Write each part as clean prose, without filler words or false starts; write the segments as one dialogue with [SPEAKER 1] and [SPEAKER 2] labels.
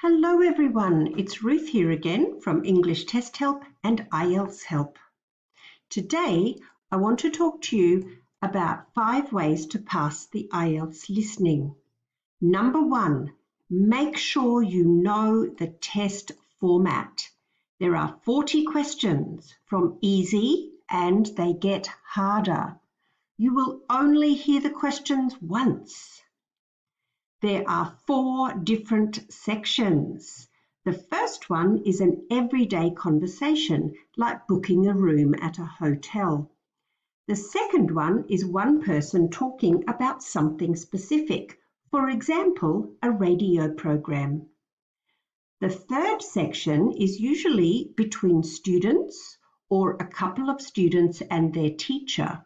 [SPEAKER 1] Hello everyone, it's Ruth here again from English Test Help and IELTS Help. Today I want to talk to you about 5 ways to pass the IELTS listening. Number 1, make sure you know the test format. There are 40 questions from easy and they get harder. You will only hear the questions once. There are 4 different sections. The first one is an everyday conversation, like booking a room at a hotel. The second one is one person talking about something specific, for example, a radio program. The third section is usually between students or a couple of students and their teacher.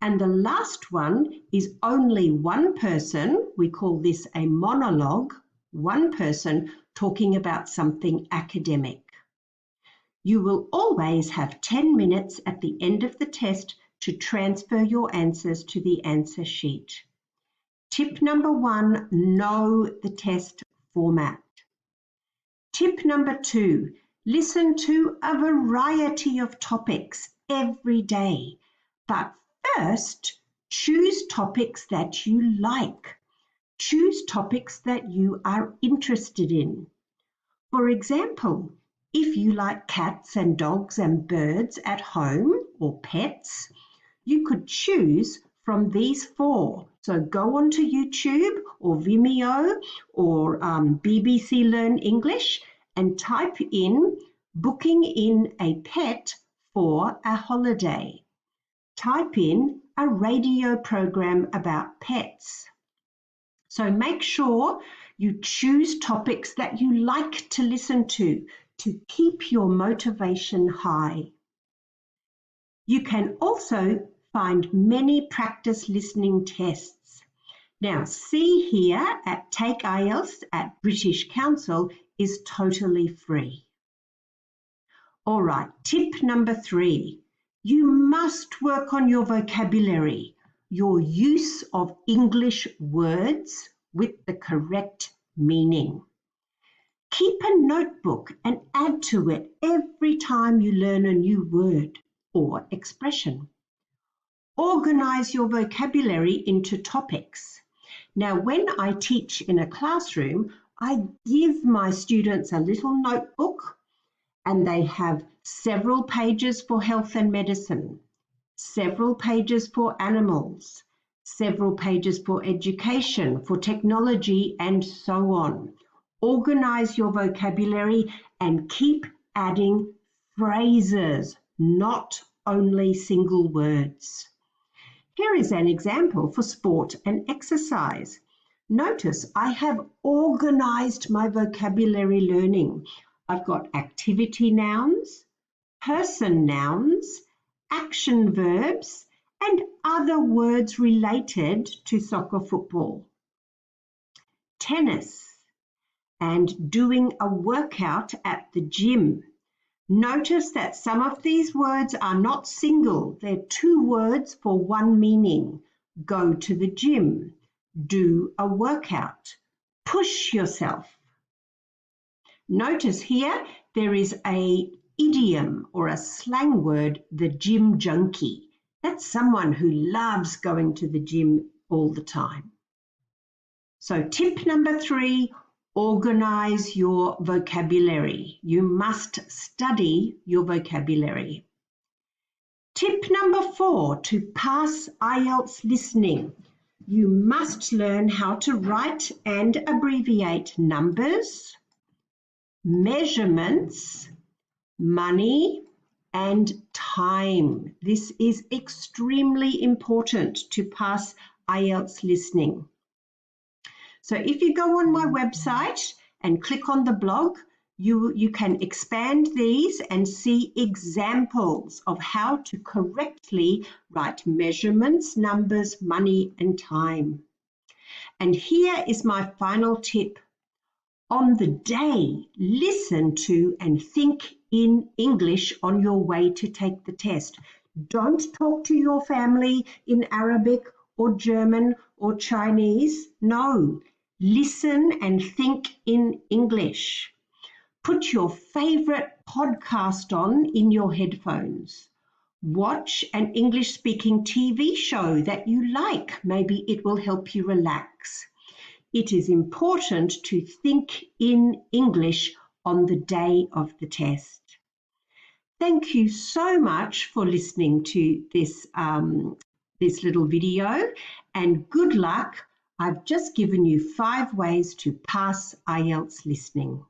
[SPEAKER 1] And the last one is only one person, we call this a monologue, one person talking about something academic. You will always have 10 minutes at the end of the test to transfer your answers to the answer sheet. Tip number 1, know the test format. Tip number 2, listen to a variety of topics every day, but first, choose topics that you like. Choose topics that you are interested in. For example, if you like cats and dogs and birds at home or pets, you could choose from these 4. So go onto YouTube or Vimeo or BBC Learn English and type in booking in a pet for a holiday. Type in a radio program about pets. So make sure you choose topics that you like to listen to keep your motivation high. You can also find many practice listening tests. Now, see here at Take IELTS at British Council is totally free. All right, tip number 3. You must work on your vocabulary, your use of English words with the correct meaning. Keep a notebook and add to it every time you learn a new word or expression. Organize your vocabulary into topics. Now, when I teach in a classroom, I give my students a little notebook and they have several pages for health and medicine, several pages for animals, several pages for education, for technology, and so on. Organize your vocabulary and keep adding phrases, not only single words. Here is an example for sport and exercise. Notice I have organized my vocabulary learning. I've got activity nouns, person nouns, action verbs, and other words related to soccer, football, tennis, and doing a workout at the gym. Notice that some of these words are not single. They're 2 words for one meaning. Go to the gym, do a workout, push yourself. Notice here there is an idiom or a slang word, the gym junkie. That's someone who loves going to the gym all the time. So tip number 3, organize your vocabulary. You must study your vocabulary. Tip number 4, to pass IELTS listening. You must learn how to write and abbreviate numbers, measurements, money, and time. This is extremely important to pass IELTS listening. So if you go on my website and click on the blog, you can expand these and see examples of how to correctly write measurements, numbers, money, and time. And here is my final tip. On the day, listen to and think in English on your way to take the test. Don't talk to your family in Arabic or German or Chinese. No, Listen and think in English. Put your favorite podcast on in your headphones. Watch an English-speaking TV show that you like. Maybe it will help you relax. It is important to think in English on the day of the test. Thank you so much for listening to this little video, and good luck. I've just given you 5 ways to pass IELTS listening.